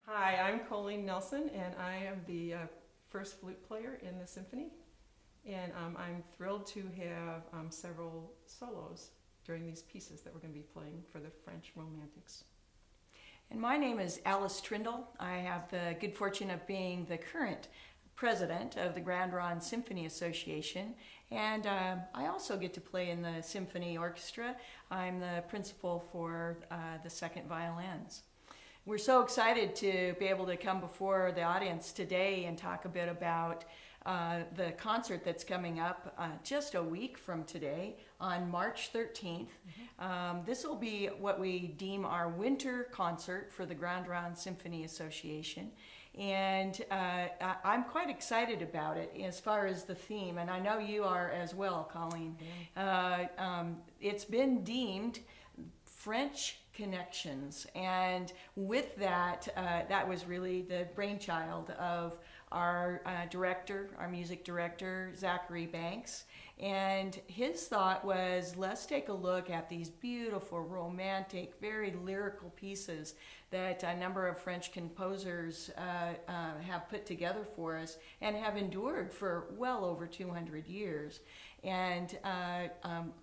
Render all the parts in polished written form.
Hi, I'm Colleen Nelson, and I am the first flute player in the symphony. And I'm thrilled to have several solos during these pieces that we're going to be playing for the French Romantics. And my name is Alice Trindle. I have the good fortune of being the current president of the Grande Ronde Symphony Association, and I also get to play in the symphony orchestra. I'm the principal for the second violins. We're so excited to be able to come before the audience today and talk a bit about the concert that's coming up just a week from today on March 13th. This will be what we deem our winter concert for the Grande Ronde Symphony Association. And I'm quite excited about it as far as the theme, and I know you are as well, Colleen. It's been deemed French Connections, and with that, that was really the brainchild of our director, our music director, Zachary Banks. And his thought was, let's take a look at these beautiful, romantic, very lyrical pieces that a number of French composers have put together for us and have endured for well over 200 years, and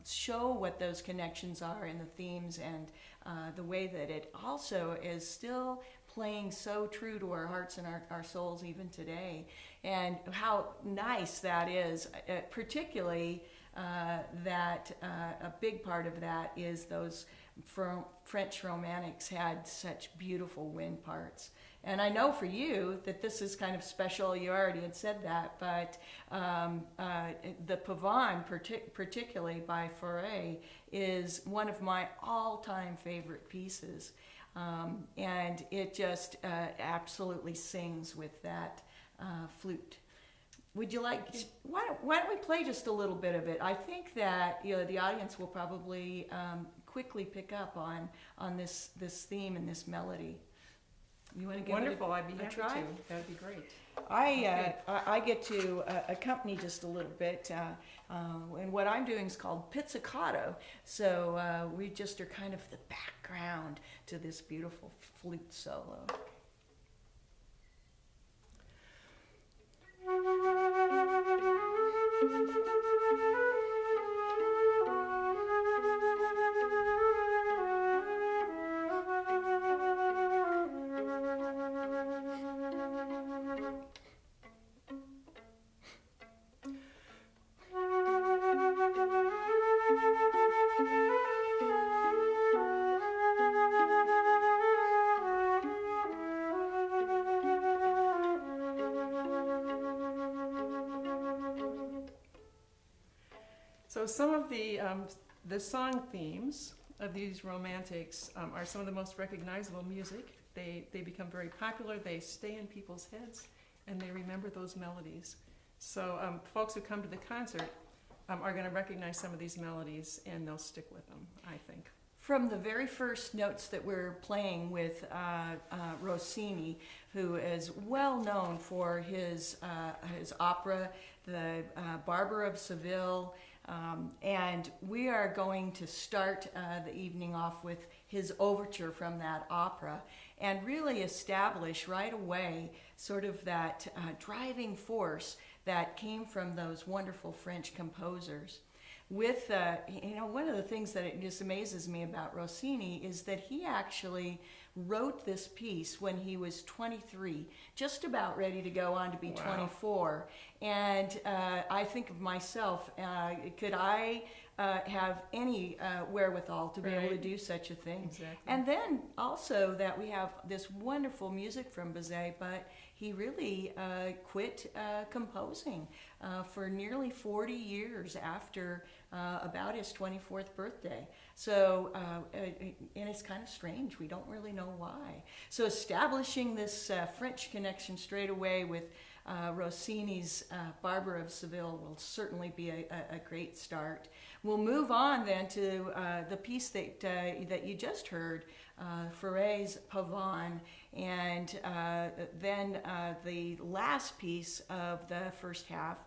show what those connections are in the themes and the way that it also is still playing so true to our hearts and our souls even today, and how nice that is, particularly that a big part of that is those French romantics had such beautiful wind parts. And I know for you that this is kind of special. You already had said that, but the Pavane, particularly by Fauré, is one of my all-time favorite pieces. And it just absolutely sings with that flute. Would you like? Why don't we play just a little bit of it? I think that the audience will probably quickly pick up on this theme and this melody. You want to give Wonderful! it I'd be happy try? to. That'd be great. I get to accompany just a little bit, and what I'm doing is called pizzicato. So we just are kind of the background to this beautiful flute solo. So some of the song themes of these romantics are some of the most recognizable music. They become very popular. They stay in people's heads, and they remember those melodies. So folks who come to the concert are going to recognize some of these melodies, and they'll stick with them, I think. From the very first notes that we're playing with Rossini, who is well known for his opera, the Barber of Seville, and we are going to start the evening off with his overture from that opera, and really establish right away sort of that driving force that came from those wonderful French composers. With, one of the things that it just amazes me about Rossini is that he actually wrote this piece when he was 23, just about ready to go on to be 24. And I think of myself, could I have any wherewithal to be able to do such a thing? Exactly. And then also that we have this wonderful music from Bizet, but he really quit composing for nearly 40 years after about his 24th birthday. So, and it's kind of strange. We don't really know why. So establishing this French connection straight away with Rossini's Barber of Seville will certainly be a great start. We'll move on then to the piece that you just heard, Fauré's Pavane, and then the last piece of the first half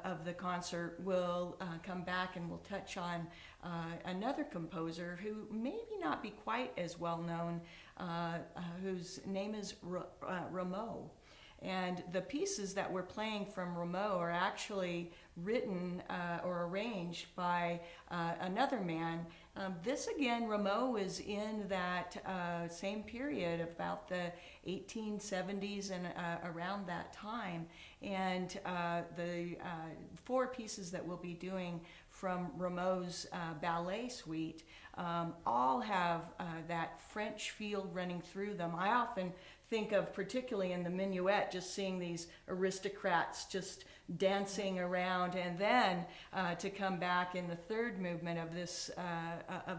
of the concert will come back and we'll touch on another composer who maybe not be quite as well known, whose name is Rameau. And the pieces that we're playing from Rameau are actually written or arranged by another man. This again, Rameau is in that same period, about the 1870s and around that time. And the four pieces that we'll be doing from Rameau's ballet suite all have that French feel running through them. I often think of, particularly in the minuet, just seeing these aristocrats just dancing around, and then to come back in the third movement of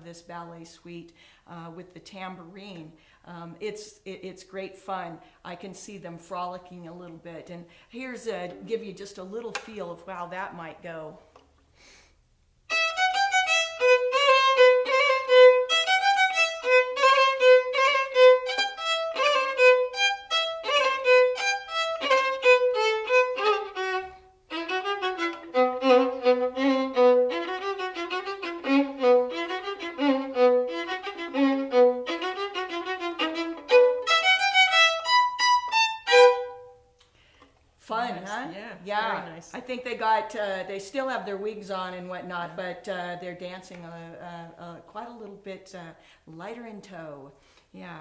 this ballet suite with the tambourine. It's great fun. I can see them frolicking a little bit, and here's give you just a little feel of how that might go. Fun, nice. huh? Yeah, very nice. I think they still have their wigs on and whatnot, but they're dancing quite a little bit lighter in toe. Yeah.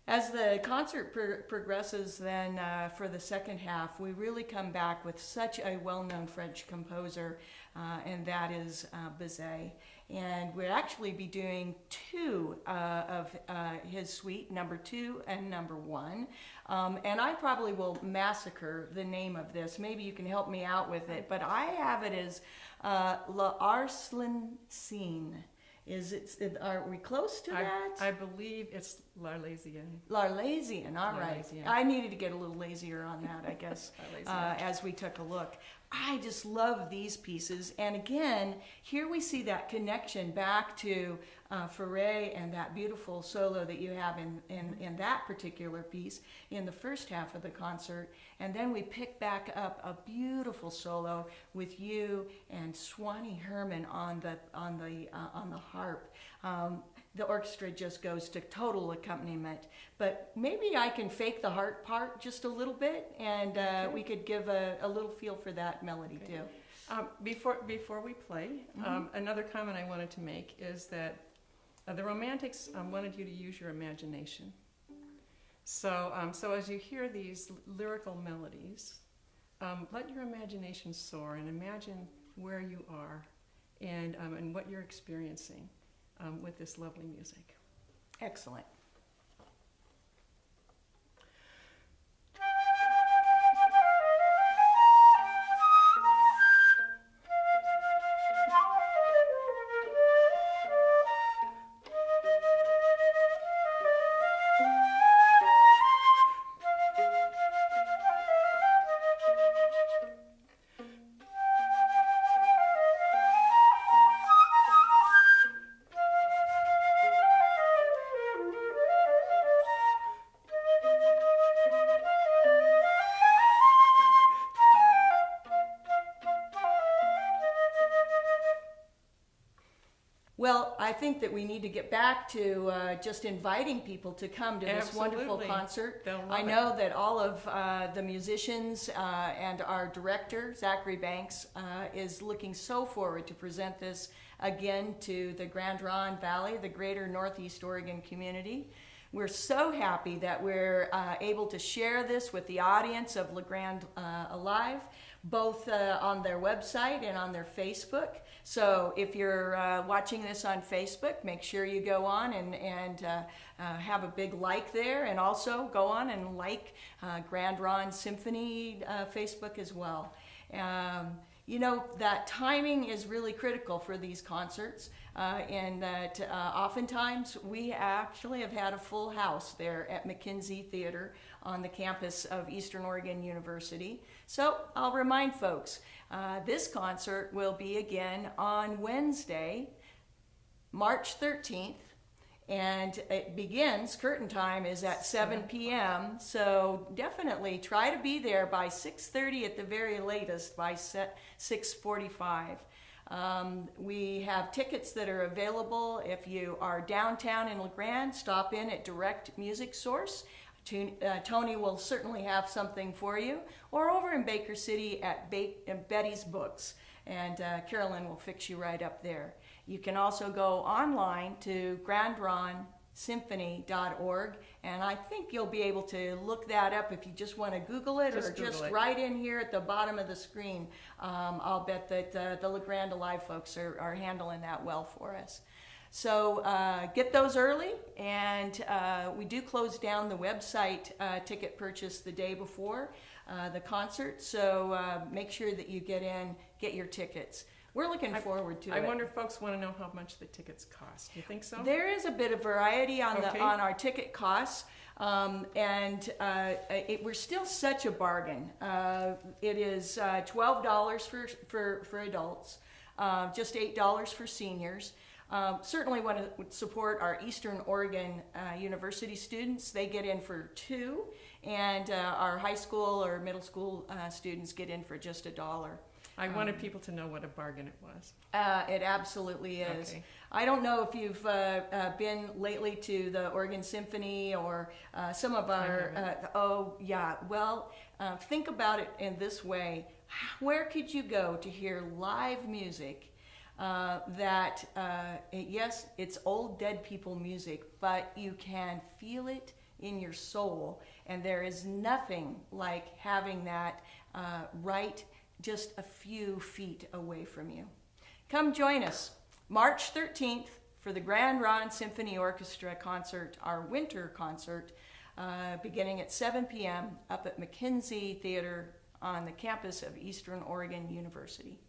As the concert progresses then for the second half, we really come back with such a well-known French composer, and that is Bizet. And we'll actually be doing two of his suite, number 2 and number 1. And I probably will massacre the name of this. Maybe you can help me out with it. But I have it as L'Arlésienne. Are we close to that? I believe it's L'Arlésienne. L'Arlésienne, all right. L'Arlésienne. I needed to get a little lazier on that, I guess, as we took a look. I just love these pieces. And again, here we see that connection back to Fauré and that beautiful solo that you have in that particular piece in the first half of the concert. And then we pick back up a beautiful solo with you and Swanee Herman on the harp. The orchestra just goes to total accompaniment. But maybe I can fake the harp part just a little bit, and we could give a little feel for that melody too. Before we play, another comment I wanted to make is that the Romantics wanted you to use your imagination. So as you hear these lyrical melodies, let your imagination soar and imagine where you are and what you're experiencing with this lovely music. Excellent. Well, I think that we need to get back to just inviting people to come to this wonderful concert. I know that all of the musicians and our director, Zachary Banks, is looking so forward to present this again to the Grande Ronde Valley, the greater Northeast Oregon community. We're so happy that we're able to share this with the audience of Le Grand Alive, both on their website and on their Facebook. So if you're watching this on Facebook, make sure you go on and have a big like there, and also go on and like Grande Ronde Symphony Facebook as well. You know, that timing is really critical for these concerts, and that oftentimes we actually have had a full house there at McKenzie Theater on the campus of Eastern Oregon University. So I'll remind folks, this concert will be again on Wednesday, March 13th, and it begins, curtain time is at 7 p.m., so definitely try to be there by 6:30 at the very latest, by 6:45. We have tickets that are available. If you are downtown in La Grande, stop in at Direct Music Source. Tony will certainly have something for you. Or over in Baker City at Betty's Books, and Carolyn will fix you right up there. You can also go online to GrandeRondeSymphony.org, and I think you'll be able to look that up if you just want to Google it, Just or Google just it. right in here at the bottom of the screen. I'll bet that the La Grande Alive folks are handling that well for us. So get those early, and we do close down the website ticket purchase the day before the concert, so make sure that you get your tickets. We're looking forward to it. I wonder if folks want to know how much the tickets cost. Do you think so? There is a bit of variety on Okay. on our ticket costs, and we're still such a bargain. It is $12 for adults, just $8 for seniors. Certainly want to support our Eastern Oregon University students. They get in for $2, and our high school or middle school students get in for just $1. I wanted people to know what a bargain it was. It absolutely is. Okay. I don't know if you've been lately to the Oregon Symphony or some of our. Think about it in this way: where could you go to hear live music? Yes, it's old dead people music, but you can feel it in your soul, and there is nothing like having that right just a few feet away from you. Come join us March 13th for the Grande Ronde Symphony Orchestra concert, our winter concert, beginning at 7 p.m. up at McKenzie Theater on the campus of Eastern Oregon University.